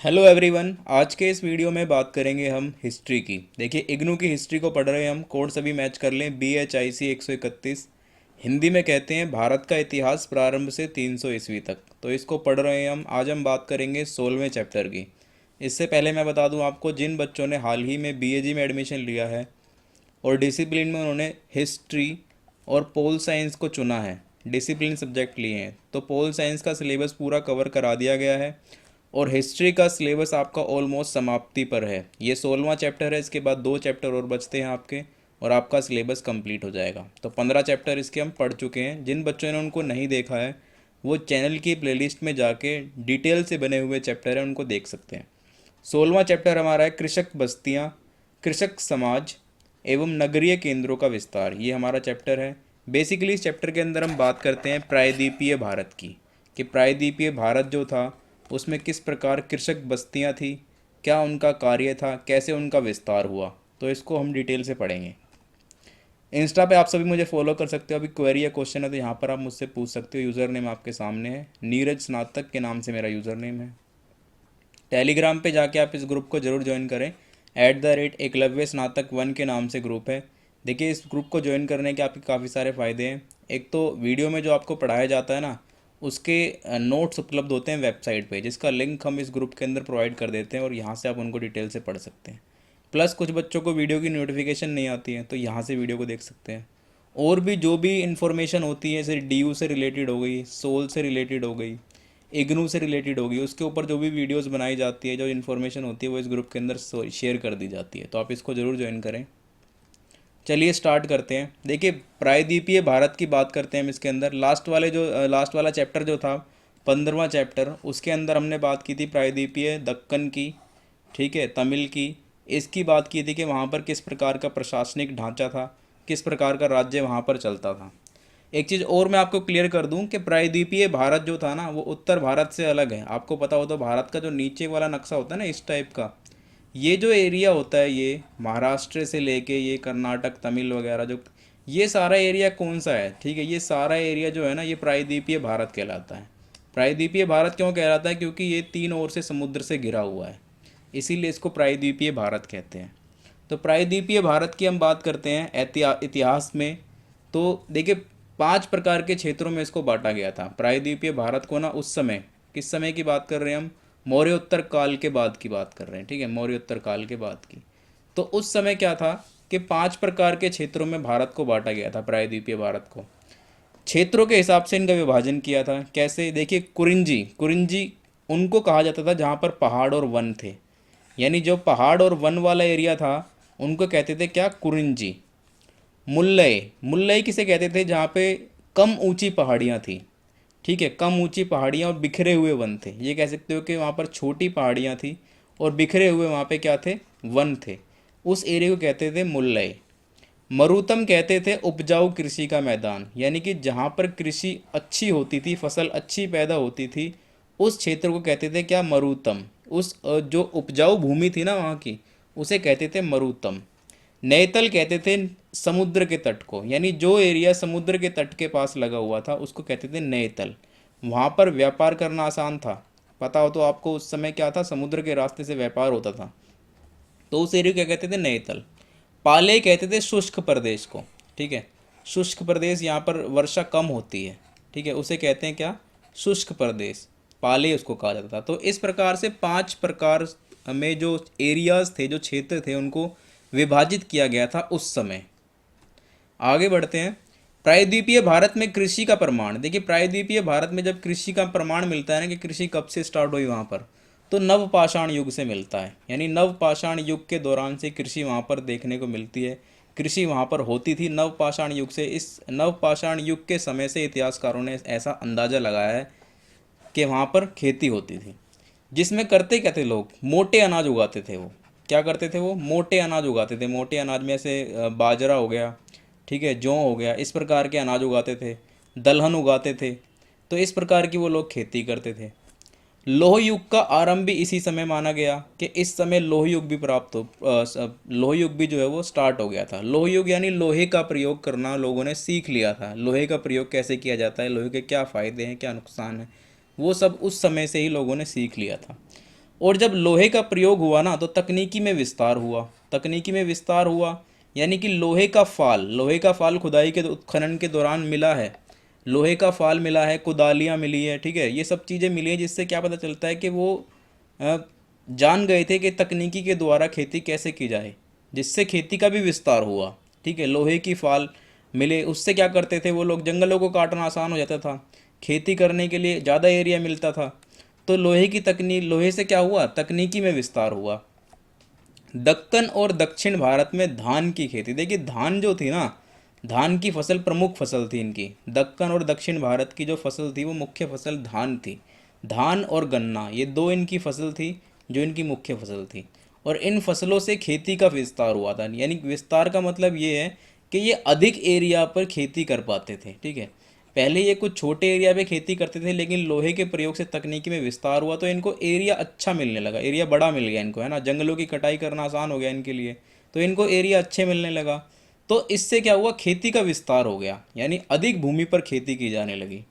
Hello everyone. आज के इस वीडियो में बात करेंगे हम हिस्ट्री की। देखिए, इग्नू की हिस्ट्री को पढ़ रहे हैं हम, कोड सभी मैच कर लें, BHIC 131। हिंदी में कहते हैं भारत का इतिहास प्रारंभ से 300 ईस्वी तक। तो इसको पढ़ रहे हैं हम। आज हम बात करेंगे 16वें चैप्टर की। इससे पहले मैं बता दूं आपको, जिन बच्चों ने हाल ही में BAG में एडमिशन लिया है और डिसिप्लिन में उन्होंने हिस्ट्री और पोल साइंस को चुना है, डिसिप्लिन सब्जेक्ट लिए हैं, तो पोल साइंस का सिलेबस पूरा कवर करा दिया गया है और हिस्ट्री का सिलेबस आपका ऑलमोस्ट समाप्ति पर है। ये 16वां चैप्टर है, इसके बाद 2 चैप्टर और बचते हैं आपके और आपका सिलेबस कंप्लीट हो जाएगा। तो 15 चैप्टर इसके हम पढ़ चुके हैं। जिन बच्चों ने उनको नहीं देखा है वो चैनल की प्लेलिस्ट में जाके डिटेल से बने हुए चैप्टर हैं, उनको देख सकते हैं। 16वां चैप्टर हमारा है कृषक बस्तियाँ, कृषक समाज एवं नगरीय केंद्रों का विस्तार। ये हमारा चैप्टर है। बेसिकली इस चैप्टर के अंदर हम बात करते हैं प्रायद्वीपीय भारत की, कि प्रायद्वीपीय भारत जो था उसमें किस प्रकार कृषक बस्तियां थी, क्या उनका कार्य था, कैसे उनका विस्तार हुआ। तो इसको हम डिटेल से पढ़ेंगे। इंस्टा पे आप सभी मुझे फॉलो कर सकते हो। अभी क्वेरी या क्वेश्चन है तो यहाँ पर आप मुझसे पूछ सकते हो। यूज़र नेम आपके सामने है, नीरज स्नातक के नाम से मेरा यूज़र नेम है। टेलीग्राम पे जाके आप इस ग्रुप को ज़रूर ज्वाइन करें। @एकलव्य स्नातक 1 के नाम से ग्रुप है। देखिए, इस ग्रुप को ज्वाइन करने के आपके काफ़ी सारे फ़ायदे हैं। एक तो वीडियो में जो आपको पढ़ाया जाता है ना, उसके नोट्स उपलब्ध होते हैं वेबसाइट पे, जिसका लिंक हम इस ग्रुप के अंदर प्रोवाइड कर देते हैं और यहाँ से आप उनको डिटेल से पढ़ सकते हैं। प्लस कुछ बच्चों को वीडियो की नोटिफिकेशन नहीं आती है, तो यहाँ से वीडियो को देख सकते हैं। और भी जो भी इन्फॉर्मेशन होती है, जैसे DU से रिलेटेड हो गई, सोल से रिलेटेड हो गई, इग्नू से रिलेटेड होगी, उसके ऊपर जो भी वीडियोस बनाई जाती है, जो इन्फॉर्मेशन होती है, वो इस ग्रुप के अंदर शेयर कर दी जाती है। तो आप इसको ज़रूर ज्वाइन करें। चलिए स्टार्ट करते हैं। देखिए, प्रायद्वीपीय भारत की बात करते हैं हम। इसके अंदर लास्ट वाला चैप्टर जो था, 15वां चैप्टर, उसके अंदर हमने बात की थी प्रायद्वीपीय दक्कन की, ठीक है, तमिल की। इसकी बात की थी कि वहाँ पर किस प्रकार का प्रशासनिक ढांचा था, किस प्रकार का राज्य वहाँ पर चलता था। एक चीज़ और मैं आपको क्लियर कर दूं कि प्रायद्वीपीय भारत जो था ना, वो उत्तर भारत से अलग है। आपको पता हो तो भारत का जो नीचे वाला नक्शा होता है ना, इस टाइप का, ये जो एरिया होता है, ये महाराष्ट्र से लेके ये कर्नाटक, तमिल वगैरह, जो ये सारा एरिया कौन सा है, ठीक है, ये सारा एरिया जो है ना, ये प्रायद्वीपीय भारत कहलाता है। प्रायद्वीपीय भारत क्यों कहलाता है? क्योंकि ये 3 ओर से समुद्र से घिरा हुआ है, इसीलिए इसको प्रायद्वीपीय भारत कहते हैं। तो प्रायद्वीपीय भारत की हम बात करते हैं इतिहास में। तो देखिए, 5 प्रकार के क्षेत्रों में इसको बांटा गया था प्रायद्वीपीय भारत को ना। उस समय, किस समय की बात कर रहे हैं हम? मौर्योत्तर काल के बाद की बात कर रहे हैं, ठीक है, मौर्योत्तर काल के बाद की। तो उस समय क्या था कि 5 प्रकार के क्षेत्रों में भारत को बांटा गया था, प्रायद्वीपीय भारत को। क्षेत्रों के हिसाब से इनका विभाजन किया था। कैसे? देखिए, कुरिंजी कुरिंजी उनको कहा जाता था जहाँ पर पहाड़ और वन थे, यानी जो पहाड़ और वन वाला एरिया था उनको कहते थे क्या? कुरिंजी। मुल्लई मुल्लई किसे कहते थे? जहाँ पे कम ऊंची पहाड़ियाँ थी, ठीक है, कम ऊंची पहाड़ियाँ और बिखरे हुए वन थे। ये कह सकते हो कि वहाँ पर छोटी पहाड़ियाँ थी और बिखरे हुए वहाँ पे क्या थे? वन थे। उस एरिया को कहते थे मुल्लई। मरुतम कहते थे उपजाऊ कृषि का मैदान, यानी कि जहाँ पर कृषि अच्छी होती थी, फसल अच्छी पैदा होती थी, उस क्षेत्र को कहते थे क्या? मरुतम। उस जो उपजाऊ भूमि थी ना वहाँ की, उसे कहते थे मरुतम। नैतल कहते थे समुद्र के तट को, यानी जो एरिया समुद्र के तट के पास लगा हुआ था उसको कहते थे नैतल। वहाँ पर व्यापार करना आसान था। पता हो तो आपको, उस समय क्या था, समुद्र के रास्ते से व्यापार होता था। तो उस एरिया को क्या कहते थे? नैतल। पाले कहते थे शुष्क प्रदेश को, ठीक है, शुष्क प्रदेश, यहाँ पर वर्षा कम होती है, ठीक है, उसे कहते हैं क्या? शुष्क प्रदेश। पाले उसको कहा जाता था। तो इस प्रकार से 5 प्रकार में जो एरियाज थे, जो क्षेत्र थे, उनको विभाजित किया गया था उस समय। आगे बढ़ते हैं। प्रायद्वीपीय भारत में कृषि का प्रमाण। देखिए, प्रायद्वीपीय भारत में जब कृषि का प्रमाण मिलता है ना, कि कृषि कब से स्टार्ट हुई वहाँ पर, तो नवपाषाण युग से मिलता है। यानी नवपाषाण युग के दौरान से कृषि वहाँ पर देखने को मिलती है। कृषि वहाँ पर होती थी नवपाषाण युग से। इस नवपाषाण युग के समय से इतिहासकारों ने ऐसा अंदाज़ा लगाया है कि वहाँ पर खेती होती थी, जिसमें करते क्या थे लोग? मोटे अनाज उगाते थे वो। क्या करते थे वो? मोटे अनाज उगाते थे। मोटे अनाज में ऐसे बाजरा हो गया, ठीक है, जौ हो गया, इस प्रकार के अनाज उगाते थे। दलहन उगाते थे। तो इस प्रकार की वो लोग खेती करते थे। लोह युग का आरंभ भी इसी समय माना गया, कि इस समय लोह युग भी लोह युग भी जो है वो स्टार्ट हो गया था। लोह युग यानी लोहे का प्रयोग करना लोगों ने सीख लिया था। लोहे का प्रयोग कैसे किया जाता है, लोहे के क्या फ़ायदे हैं, क्या नुकसान है, वो सब उस समय से ही लोगों ने सीख लिया था। और जब लोहे का प्रयोग हुआ ना तो तकनीकी में विस्तार हुआ, तकनीकी में विस्तार हुआ, यानी कि लोहे का फाल खुदाई के उत्खनन के दौरान मिला है, लोहे का फाल मिला है, कुदालियाँ मिली है, ठीक है, ये सब चीज़ें मिली हैं, जिससे क्या पता चलता है कि वो अ, जान गए थे कि तकनीकी के द्वारा खेती कैसे की जाए, जिससे खेती का भी विस्तार हुआ। ठीक है, लोहे की फाल मिले, उससे क्या करते थे वो लोग, जंगलों को काटना आसान हो जाता था, खेती करने के लिए ज़्यादा एरिया मिलता था। तो लोहे की तकनीक, लोहे से क्या हुआ, तकनीकी में विस्तार हुआ। दक्कन और दक्षिण भारत में धान की खेती, देखिए धान जो थी ना, धान की फसल प्रमुख फसल थी इनकी। दक्कन और दक्षिण भारत की जो फसल थी वो मुख्य फसल धान थी। धान और गन्ना ये दो इनकी फसल थी जो इनकी मुख्य फसल थी। और इन फसलों से खेती का विस्तार हुआ था, यानी विस्तार का मतलब ये है कि ये अधिक एरिया पर खेती कर पाते थे। ठीक है, पहले ये कुछ छोटे एरिया पे खेती करते थे, लेकिन लोहे के प्रयोग से तकनीकी में विस्तार हुआ तो इनको एरिया अच्छा मिलने लगा, एरिया बड़ा मिल गया इनको, है ना, जंगलों की कटाई करना आसान हो गया इनके लिए, तो इनको एरिया अच्छे मिलने लगा। तो इससे क्या हुआ, खेती का विस्तार हो गया, यानी अधिक भूमि पर खेती की जाने लगी।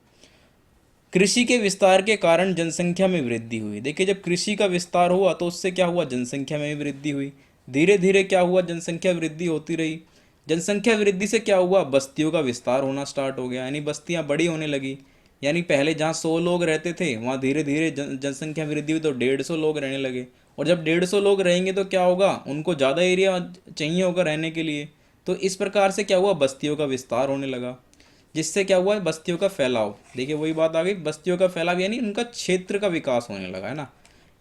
कृषि के विस्तार के कारण जनसंख्या में वृद्धि हुई। देखिए जब कृषि का विस्तार हुआ तो उससे क्या हुआ, जनसंख्या में भी वृद्धि हुई। धीरे धीरे क्या हुआ, जनसंख्या वृद्धि होती रही। जनसंख्या वृद्धि से क्या हुआ, बस्तियों का विस्तार होना स्टार्ट हो गया, यानी बस्तियां बड़ी होने लगी। यानी पहले जहाँ 100 लोग रहते थे वहाँ धीरे धीरे जनसंख्या वृद्धि हुई तो 150 लोग रहने लगे। और जब 150 लोग रहेंगे तो क्या होगा, उनको ज़्यादा एरिया चाहिए होगा रहने के लिए। तो इस प्रकार से क्या हुआ, बस्तियों का विस्तार होने लगा, जिससे क्या हुआ, बस्तियों का फैलाव। देखिए वही बात आ गई, बस्तियों का फैलाव यानी उनका क्षेत्र का विकास होने लगा, है ना।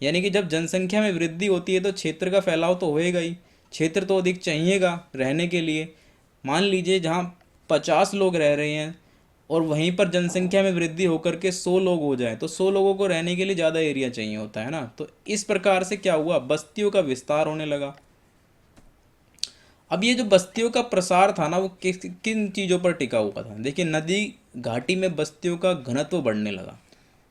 यानी कि जब जनसंख्या में वृद्धि होती है तो क्षेत्र का फैलाव तो होएगा ही, क्षेत्र तो अधिक चाहिएगा रहने के लिए। मान लीजिए जहाँ 50 लोग रह रहे हैं और वहीं पर जनसंख्या में वृद्धि होकर के 100 लोग हो जाए तो 100 लोगों को रहने के लिए ज़्यादा एरिया चाहिए होता है ना। तो इस प्रकार से क्या हुआ, बस्तियों का विस्तार होने लगा। अब ये जो बस्तियों का प्रसार था ना वो किन चीज़ों पर टिका हुआ था, देखिए नदी घाटी में बस्तियों का घनत्व बढ़ने लगा।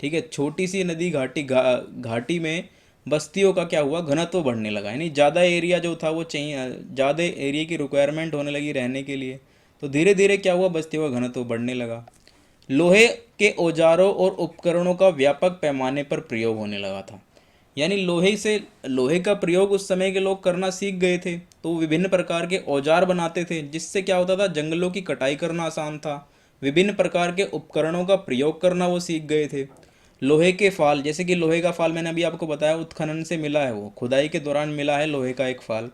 ठीक है, छोटी सी नदी घाटी में बस्तियों का क्या हुआ, घनत्व बढ़ने लगा, यानी ज़्यादा एरिया जो था वो चाहिए, ज़्यादा एरिया की रिक्वायरमेंट होने लगी रहने के लिए। तो धीरे धीरे क्या हुआ, बस्तियों का घनत्व बढ़ने लगा। लोहे के औजारों और उपकरणों का व्यापक पैमाने पर प्रयोग होने लगा था, यानी लोहे का प्रयोग उस समय के लोग करना सीख गए थे, तो विभिन्न प्रकार के औजार बनाते थे, जिससे क्या होता था, जंगलों की कटाई करना आसान था। विभिन्न प्रकार के उपकरणों का प्रयोग करना वो सीख गए थे। लोहे के फाल, जैसे कि लोहे का फाल मैंने अभी आपको बताया उत्खनन से मिला है, वो खुदाई के दौरान मिला है लोहे का एक फाल।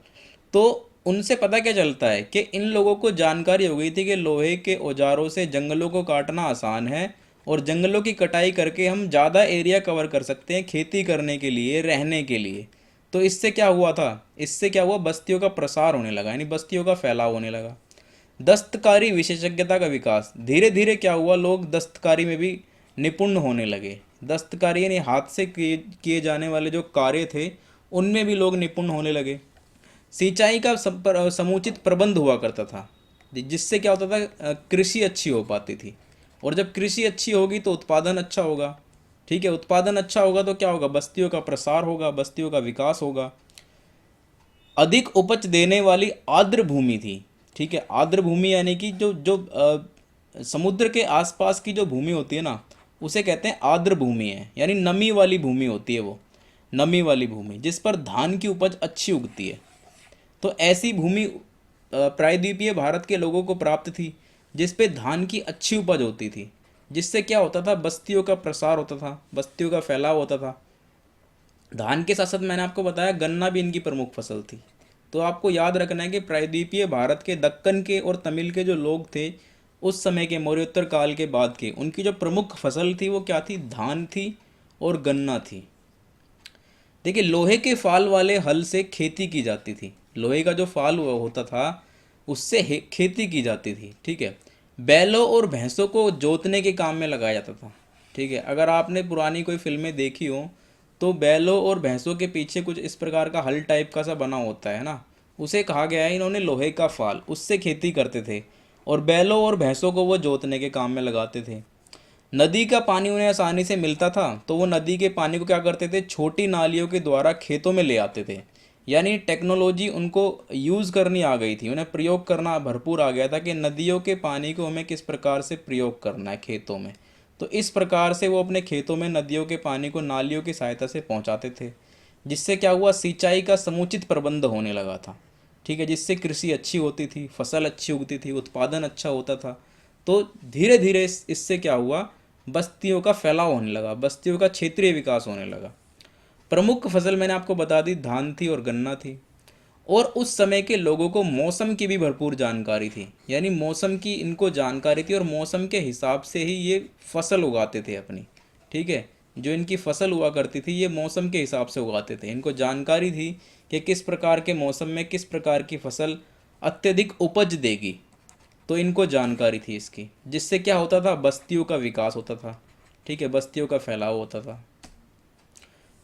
तो उनसे पता क्या चलता है कि इन लोगों को जानकारी हो गई थी कि लोहे के औजारों से जंगलों को काटना आसान है और जंगलों की कटाई करके हम ज़्यादा एरिया कवर कर सकते हैं खेती करने के लिए, रहने के लिए। तो इससे क्या हुआ था, इससे क्या हुआ, बस्तियों का प्रसार होने लगा, यानी बस्तियों का फैलाव होने लगा। दस्तकारी विशेषज्ञता का विकास, धीरे धीरे क्या हुआ, लोग दस्तकारी में भी निपुण होने लगे। दस्तकारी यानी हाथ से किए किए जाने वाले जो कार्य थे उनमें भी लोग निपुण होने लगे। सिंचाई का समुचित प्रबंध हुआ करता था, जिससे क्या होता था, कृषि अच्छी हो पाती थी। और जब कृषि अच्छी होगी तो उत्पादन अच्छा होगा। ठीक है, उत्पादन अच्छा होगा तो क्या होगा, बस्तियों का प्रसार होगा, बस्तियों का विकास होगा। अधिक उपज देने वाली आर्द्र भूमि थी। ठीक है, आर्द्र भूमि यानी कि जो जो समुद्र के आसपास की जो भूमि होती है ना उसे कहते हैं आर्द्र भूमि है, यानी नमी वाली भूमि होती है वो, नमी वाली भूमि जिस पर धान की उपज अच्छी उगती है। तो ऐसी भूमि प्रायद्वीपीय भारत के लोगों को प्राप्त थी जिस पे धान की अच्छी उपज होती थी, जिससे क्या होता था, बस्तियों का प्रसार होता था, बस्तियों का फैलाव होता था। धान के साथ साथ मैंने आपको बताया गन्ना भी इनकी प्रमुख फसल थी। तो आपको याद रखना है कि प्रायद्वीपीय भारत के दक्कन के और तमिल के जो लोग थे उस समय के मौर्योत्तर काल के बाद के, उनकी जो प्रमुख फसल थी वो क्या थी, धान थी और गन्ना थी। देखिए लोहे के फाल वाले हल से खेती की जाती थी, लोहे का जो फाल हुआ होता था उससे खेती की जाती थी। ठीक है, बैलों और भैंसों को जोतने के काम में लगाया जाता था। ठीक है, अगर आपने पुरानी कोई फिल्में देखी हो तो बैलों और भैंसों के पीछे कुछ इस प्रकार का हल टाइप का सा बना होता है ना, उसे कहा गया है इन्होंने लोहे का फाल, उससे खेती करते थे और बैलों और भैंसों को वो जोतने के काम में लगाते थे। नदी का पानी उन्हें आसानी से मिलता था तो वो नदी के पानी को क्या करते थे, छोटी नालियों के द्वारा खेतों में ले आते थे। यानी टेक्नोलॉजी उनको यूज़ करनी आ गई थी, उन्हें प्रयोग करना भरपूर आ गया था कि नदियों के पानी को हमें किस प्रकार से प्रयोग करना है खेतों में। तो इस प्रकार से वो अपने खेतों में नदियों के पानी को नालियों की सहायता से पहुंचाते थे। जिससे क्या हुआ, सिंचाई का समुचित प्रबंध होने लगा था। ठीक है, जिससे कृषि अच्छी होती थी, फसल अच्छी उगती थी, उत्पादन अच्छा होता था। तो धीरे धीरे इससे क्या हुआ, बस्तियों का फैलाव होने लगा, बस्तियों का क्षेत्रीय विकास होने लगा। प्रमुख फसल मैंने आपको बता दी, धान थी और गन्ना थी। और उस समय के लोगों को मौसम की भी भरपूर जानकारी थी, यानी मौसम की इनको जानकारी थी और मौसम के हिसाब से ही ये फसल उगाते थे अपनी। ठीक है, जो इनकी फसल हुआ करती थी ये मौसम के हिसाब से उगाते थे। इनको जानकारी थी कि किस प्रकार के मौसम में किस प्रकार की फसल अत्यधिक उपज देगी, तो इनको जानकारी थी इसकी, जिससे क्या होता था, बस्तियों का विकास होता था। ठीक है, बस्तियों का फैलाव होता था।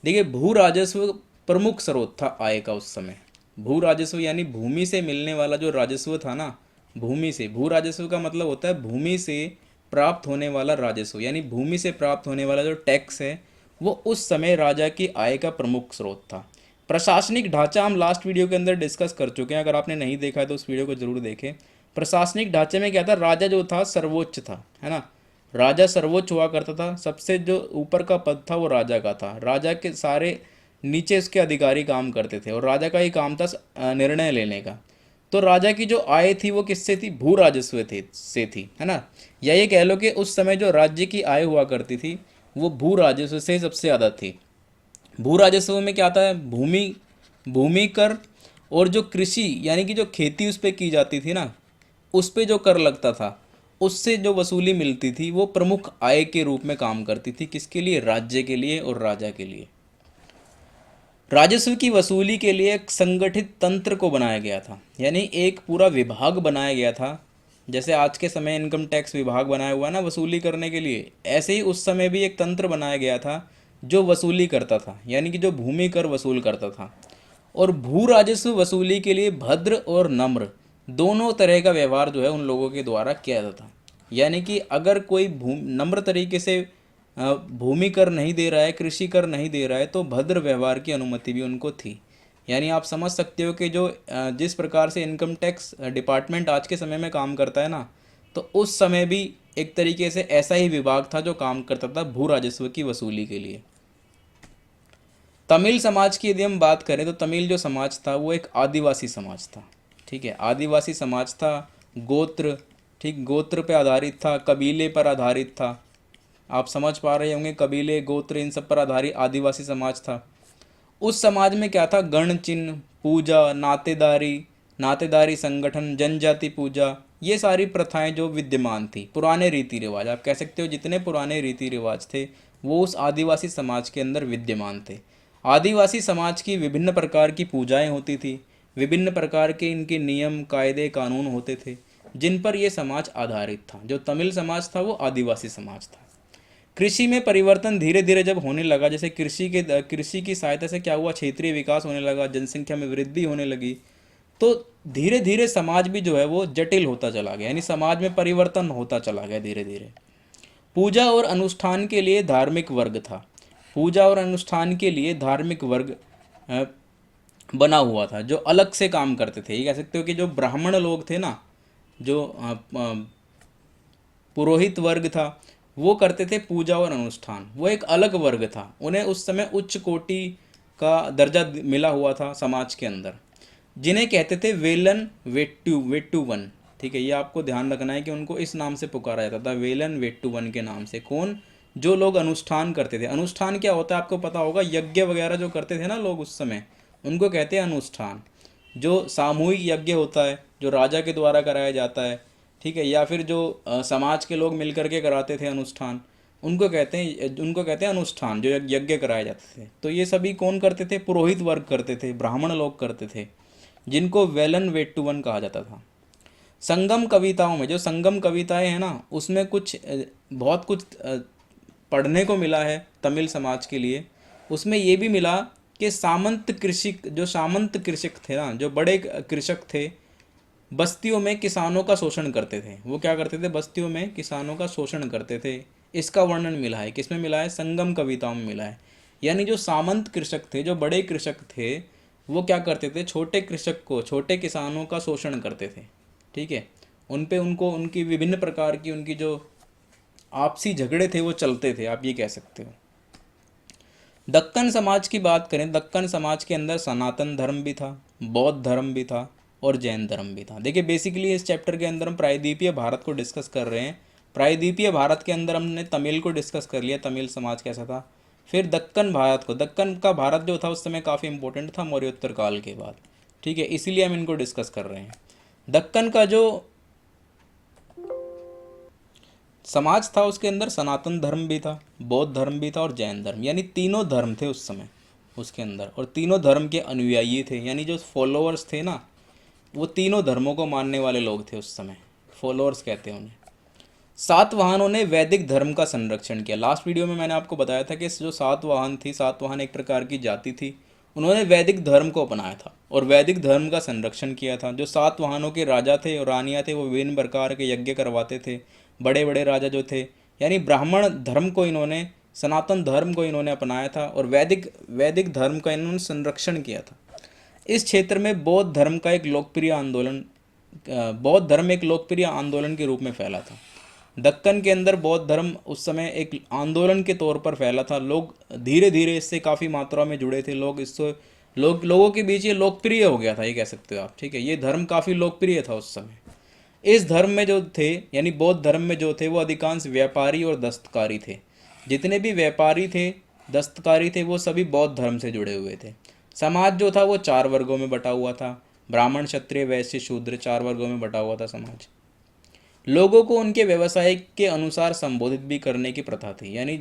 देखिए, भू राजस्व प्रमुख स्रोत था आय का उस समय। भू राजस्व यानी भूमि से मिलने वाला जो राजस्व था ना, भूमि से, भू राजस्व का मतलब होता है भूमि से प्राप्त होने वाला राजस्व, यानी भूमि से प्राप्त होने वाला जो टैक्स है, वो उस समय राजा की आय का प्रमुख स्रोत था। प्रशासनिक ढांचा हम लास्ट वीडियो के अंदर डिस्कस कर चुके हैं, अगर आपने नहीं देखा है तो उस वीडियो को जरूर देखें। प्रशासनिक ढांचे में क्या था, राजा जो था सर्वोच्च था, है ना। राजा सर्वोच्च हुआ करता था, सबसे जो ऊपर का पद था वो राजा का था। राजा के सारे नीचे उसके अधिकारी काम करते थे और राजा का ही काम था निर्णय लेने का। तो राजा की जो आय थी वो किससे थी, भू राजस्व थे से थी, है ना। या ये कह लो कि उस समय जो राज्य की आय हुआ करती थी वो भू राजस्व से सबसे ज़्यादा थी। भू राजस्व में क्या आता है, भूमि भूमि कर, और जो कृषि यानी कि जो खेती उस पर की जाती थी ना, उस पे जो कर लगता था, उससे जो वसूली मिलती थी वो प्रमुख आय के रूप में काम करती थी। किसके लिए, राज्य के लिए और राजा के लिए। राजस्व की वसूली के लिए एक संगठित तंत्र को बनाया गया था, यानी एक पूरा विभाग बनाया गया था। जैसे आज के समय इनकम टैक्स विभाग बनाया हुआ है ना वसूली करने के लिए, ऐसे ही उस समय भी एक तंत्र बनाया गया था जो वसूली करता था, यानी कि जो भूमि कर वसूल करता था। और भू राजस्व वसूली के लिए भद्र और नम्र दोनों तरह का व्यवहार जो है उन लोगों के द्वारा किया जाता था। यानी कि अगर कोई नम्र तरीके से भूमि कर नहीं दे रहा है, कृषि कर नहीं दे रहा है, तो भद्र व्यवहार की अनुमति भी उनको थी। यानी आप समझ सकते हो कि जो जिस प्रकार से इनकम टैक्स डिपार्टमेंट आज के समय में काम करता है ना, तो उस समय भी एक तरीके से ऐसा ही विभाग था जो काम करता था भू राजस्व की वसूली के लिए। तमिल समाज की यदि हम बात करें तो तमिल जो समाज था वो एक आदिवासी समाज था। ठीक है, आदिवासी समाज था, गोत्र, ठीक, गोत्र पे आधारित था, कबीले पर आधारित था। आप समझ पा रहे होंगे, कबीले, गोत्र, इन सब पर आधारित आदिवासी समाज था। उस समाज में क्या था, गण चिन्ह, पूजा, नातेदारी, नातेदारी संगठन, जनजाति पूजा, ये सारी प्रथाएं जो विद्यमान थी, पुराने रीति रिवाज, आप कह सकते हो जितने पुराने रीति रिवाज थे वो उस आदिवासी समाज के अंदर विद्यमान थे। आदिवासी समाज की विभिन्न प्रकार की पूजाएं होती थी, विभिन्न प्रकार के इनके नियम, कायदे, कानून होते थे जिन पर यह समाज आधारित था। जो तमिल समाज था वो आदिवासी समाज था। कृषि में परिवर्तन धीरे धीरे जब होने लगा, जैसे कृषि की सहायता से क्या हुआ, क्षेत्रीय विकास होने लगा, जनसंख्या में वृद्धि होने लगी, तो धीरे धीरे समाज भी जो है वो जटिल होता चला गया, यानी समाज में परिवर्तन होता चला गया धीरे धीरे। पूजा और अनुष्ठान के लिए धार्मिक वर्ग था, पूजा और अनुष्ठान के लिए धार्मिक वर्ग अ, बना हुआ था जो अलग से काम करते थे। ये कह सकते हो कि जो ब्राह्मण लोग थे ना, जो पुरोहित वर्ग था, वो करते थे पूजा और अनुष्ठान, वो एक अलग वर्ग था, उन्हें उस समय उच्च कोटि का दर्जा मिला हुआ था समाज के अंदर, जिन्हें कहते थे वेलन वेट्टुवन। ठीक है, ये आपको ध्यान रखना है कि उनको इस नाम से पुकारा जाता था, वेलन वेट्टुवन के नाम से। कौन, जो लोग अनुष्ठान करते थे। अनुष्ठान क्या होता है आपको पता होगा, यज्ञ वगैरह जो करते थे ना लोग उस समय, उनको कहते हैं अनुष्ठान। जो सामूहिक यज्ञ होता है जो राजा के द्वारा कराया जाता है, ठीक है, या फिर जो समाज के लोग मिल करके कराते थे अनुष्ठान, उनको कहते हैं अनुष्ठान, जो यज्ञ कराए जाते थे। तो ये सभी कौन करते थे, पुरोहित वर्ग करते थे, ब्राह्मण लोग करते थे, जिनको वेलन वेट्टुवन कहा जाता था। संगम कविताओं में, जो संगम कविताएं हैं ना, उसमें बहुत कुछ पढ़ने को मिला है तमिल समाज के लिए। उसमें ये भी मिला कि सामंत कृषक थे ना, जो बड़े कृषक थे, बस्तियों में किसानों का शोषण करते थे। वो क्या करते थे, बस्तियों में किसानों का शोषण करते थे। इसका वर्णन मिला है, किसमें मिला है, संगम कविताओं में मिला है। यानी जो सामंत कृषक थे, जो बड़े कृषक थे, वो क्या करते थे, छोटे कृषक को, छोटे किसानों का शोषण करते थे। ठीक है, उन पे उनको उनकी विभिन्न प्रकार की उनकी जो आपसी झगड़े थे वो चलते थे, आप ये कह सकते हो। दक्कन समाज की बात करें, दक्कन समाज के अंदर सनातन धर्म भी था, बौद्ध धर्म भी था और जैन धर्म भी था। देखिए बेसिकली इस चैप्टर के अंदर हम प्रायद्वीपीय भारत को डिस्कस कर रहे हैं। प्रायद्वीपीय भारत के अंदर हमने तमिल को डिस्कस कर लिया, तमिल समाज कैसा था। फिर दक्कन भारत को, दक्कन का भारत जो था उस समय काफ़ी इंपॉर्टेंट था मौर्योत्तर काल के बाद, ठीक है, इसीलिए हम इनको डिस्कस कर रहे हैं। दक्कन का जो समाज था उसके अंदर सनातन धर्म भी था, बौद्ध धर्म भी था और जैन धर्म, यानी तीनों धर्म थे उस समय उसके अंदर। और तीनों धर्म के अनुयायी थे, यानी जो फॉलोअर्स थे ना, वो तीनों धर्मों को मानने वाले लोग थे उस समय, फॉलोअर्स कहते हैं उन्हें। सातवाहनों ने वैदिक धर्म का संरक्षण किया। लास्ट वीडियो में मैंने आपको बताया था कि जो सातवाहन थी, सातवाहन एक प्रकार की जाति थी, उन्होंने वैदिक धर्म को अपनाया था और वैदिक धर्म का संरक्षण किया था। जो सातवाहनों के राजा थे और रानियाँ थे वो विभिन्न प्रकार के यज्ञ करवाते थे, बड़े बड़े राजा जो थे, यानी ब्राह्मण धर्म को इन्होंने, सनातन धर्म को इन्होंने अपनाया था और वैदिक वैदिक धर्म का इन्होंने संरक्षण किया था। इस क्षेत्र में बौद्ध धर्म का एक लोकप्रिय आंदोलन, बौद्ध धर्म एक लोकप्रिय आंदोलन के रूप में फैला था। दक्कन के अंदर बौद्ध धर्म उस समय एक आंदोलन के तौर पर फैला था। लोग धीरे धीरे इससे काफ़ी मात्रा में जुड़े थे, लोग इससे लोगों के बीच ये लोकप्रिय हो गया था, ये कह सकते हो आप, ठीक है। ये धर्म काफ़ी लोकप्रिय था उस समय। इस धर्म में जो थे, यानी बौद्ध धर्म में जो थे, वो अधिकांश व्यापारी और दस्तकारी थे। जितने भी व्यापारी थे, दस्तकारी थे, वो सभी बौद्ध धर्म से जुड़े हुए थे। समाज जो था वो 4 वर्गों में बटा हुआ था, ब्राह्मण, क्षत्रिय, वैश्य, शूद्र, 4 वर्गों में बटा हुआ था समाज। लोगों को उनके व्यवसाय के अनुसार संबोधित भी करने की प्रथा थी, यानी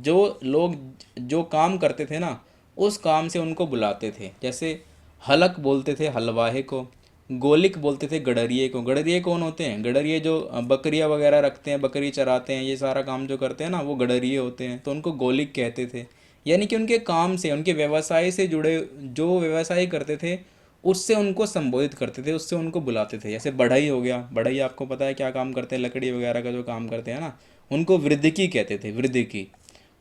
जो लोग जो काम करते थे ना, उस काम से उनको बुलाते थे। जैसे हलक बोलते थे हलवाहे को, गोलिक बोलते थे गडरिये को। गडरिये कौन होते हैं? गडरिये जो बकरियां वगैरह रखते हैं, बकरी चराते हैं, ये सारा काम जो करते हैं ना, वो गडरिये होते हैं, तो उनको गोलिक कहते थे। यानी कि उनके काम से, उनके व्यवसाय से जुड़े, जो व्यवसाय करते थे उससे उनको संबोधित करते थे, उससे उनको बुलाते थे। जैसे बढ़ई हो गया, बढ़ई आपको पता है क्या काम करते हैं, लकड़ी वगैरह का जो काम करते हैं ना, उनको वृद्धिकी कहते थे, वृद्धिकी।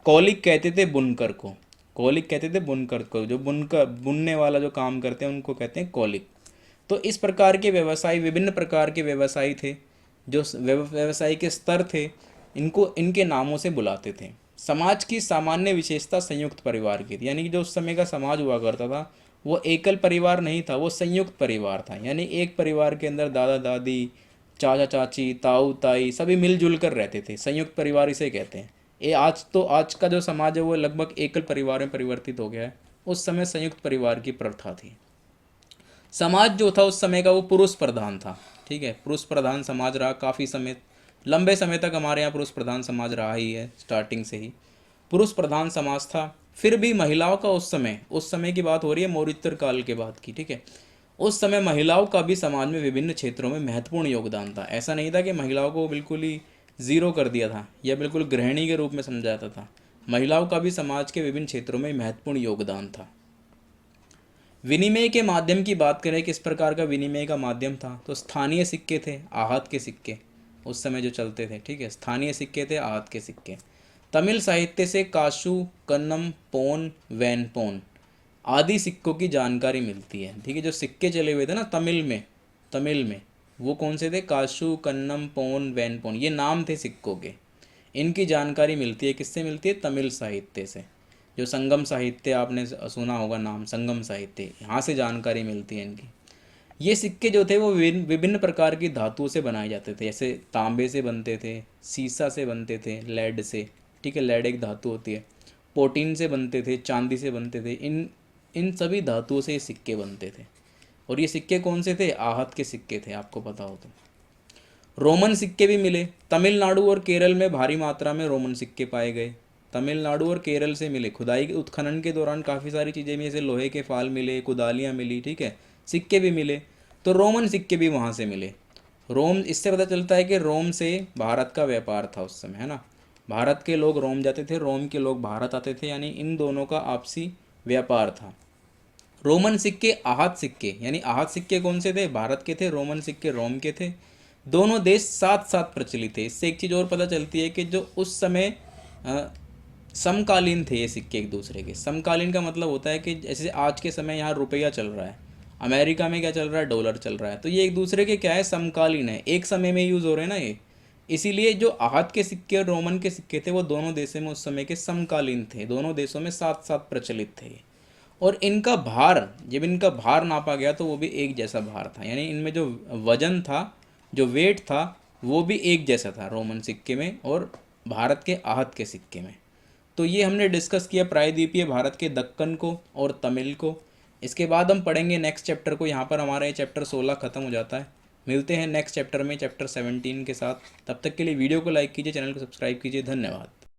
कौलिक कहते थे बुनकर को, कौलिक कहते थे बुनकर को, जो बुनकर, बुनने वाला जो काम करते हैं उनको कहते हैं कौलिक। तो इस प्रकार के व्यवसाय, विभिन्न प्रकार के व्यवसायी थे, जो व्यवसाय के स्तर थे, इनको इनके नामों से बुलाते थे। समाज की सामान्य विशेषता संयुक्त परिवार की थी, यानी कि जो उस समय का समाज हुआ करता था वो एकल परिवार नहीं था, वो संयुक्त परिवार था। यानी एक परिवार के अंदर दादा दादी, चाचा चाची, ताऊ ताई सभी मिलजुल कर रहते थे, संयुक्त परिवार इसे कहते हैं। ये आज तो, आज का जो समाज है वो लगभग एकल परिवार में परिवर्तित हो गया है, उस समय संयुक्त परिवार की प्रथा थी। समाज जो था उस समय का वो पुरुष प्रधान था, ठीक है, पुरुष प्रधान समाज रहा काफ़ी समय, लंबे समय तक हमारे यहाँ पुरुष प्रधान समाज रहा ही है, स्टार्टिंग से ही पुरुष प्रधान समाज था। फिर भी महिलाओं का उस समय की बात हो रही है, मौर्योत्तर काल के बाद की, ठीक है, उस समय महिलाओं का भी समाज में विभिन्न क्षेत्रों में महत्वपूर्ण योगदान था। ऐसा नहीं था कि महिलाओं को बिल्कुल ही ज़ीरो कर दिया था या बिल्कुल गृहिणी के रूप में समझा जाता था, महिलाओं का भी समाज के विभिन्न क्षेत्रों में महत्वपूर्ण योगदान था। विनिमय के माध्यम की बात करें, किस प्रकार का विनिमय का माध्यम था, तो स्थानीय सिक्के थे, आहत के सिक्के उस समय जो चलते थे, ठीक है, स्थानीय सिक्के थे, आहत के सिक्के। तमिल साहित्य से काशु, कन्नम, पोन, वैनपोन आदि सिक्कों की जानकारी मिलती है, ठीक है। जो सिक्के चले हुए थे ना तमिल में वो कौन से थे? काशु, कन्नम, पोन, वैनपोन, ये नाम थे सिक्कों के। इनकी जानकारी मिलती है, किससे मिलती है? तमिल साहित्य से। जो संगम साहित्य आपने सुना होगा नाम, संगम साहित्य, यहाँ से जानकारी मिलती है इनकी। ये सिक्के जो थे वो विभिन्न प्रकार की धातुओं से बनाए जाते थे, जैसे तांबे से बनते थे, सीसा से बनते थे, लेड से, ठीक है, लेड एक धातु होती है, पोटीन से बनते थे, चांदी से बनते थे, इन सभी धातुओं से ये सिक्के बनते थे। और ये सिक्के कौन से थे? आहत के सिक्के थे, आपको पता हो तो। रोमन सिक्के भी मिले, तमिलनाडु और केरल में भारी मात्रा में रोमन सिक्के पाए गए। तमिलनाडु और केरल से मिले, खुदाई के उत्खनन के दौरान काफ़ी सारी चीज़ें मिली, जैसे लोहे के फाल मिले, कुदालियाँ मिली, ठीक है, सिक्के भी मिले, तो रोमन सिक्के भी वहाँ से मिले। रोम, इससे पता चलता है कि रोम से भारत का व्यापार था उस समय, है ना, भारत के लोग रोम जाते थे, रोम के लोग भारत आते थे, यानी इन दोनों का आपसी व्यापार था। रोमन सिक्के, आहत सिक्के, यानी आहत सिक्के कौन से थे? भारत के थे, रोमन सिक्के रोम के थे। दोनों देश साथ साथ प्रचलित थे। इससे एक चीज़ और पता चलती है कि जो उस समय समकालीन थे ये सिक्के एक दूसरे के। समकालीन का मतलब होता है कि जैसे आज के समय यहाँ रुपया चल रहा है, अमेरिका में क्या चल रहा है? डॉलर चल रहा है, तो ये एक दूसरे के क्या है? समकालीन है, एक समय में यूज़ हो रहे हैं ना, ये इसीलिए जो आहत के सिक्के और रोमन के सिक्के थे वो दोनों देशों में उस समय के समकालीन थे, दोनों देशों में साथ साथ प्रचलित थे। और इनका भार, जब इनका भार नापा गया तो वो भी एक जैसा भार था, यानी इनमें जो वजन था, जो वेट था, वो भी एक जैसा था रोमन सिक्के में और भारत के आहत के सिक्के में। तो ये हमने डिस्कस किया प्रायद्वीपीय भारत के दक्कन को और तमिल को। इसके बाद हम पढ़ेंगे नेक्स्ट चैप्टर को। यहाँ पर हमारा ये चैप्टर 16 ख़त्म हो जाता है। मिलते हैं नेक्स्ट चैप्टर में, चैप्टर 17 के साथ। तब तक के लिए वीडियो को लाइक कीजिए, चैनल को सब्सक्राइब कीजिए। धन्यवाद।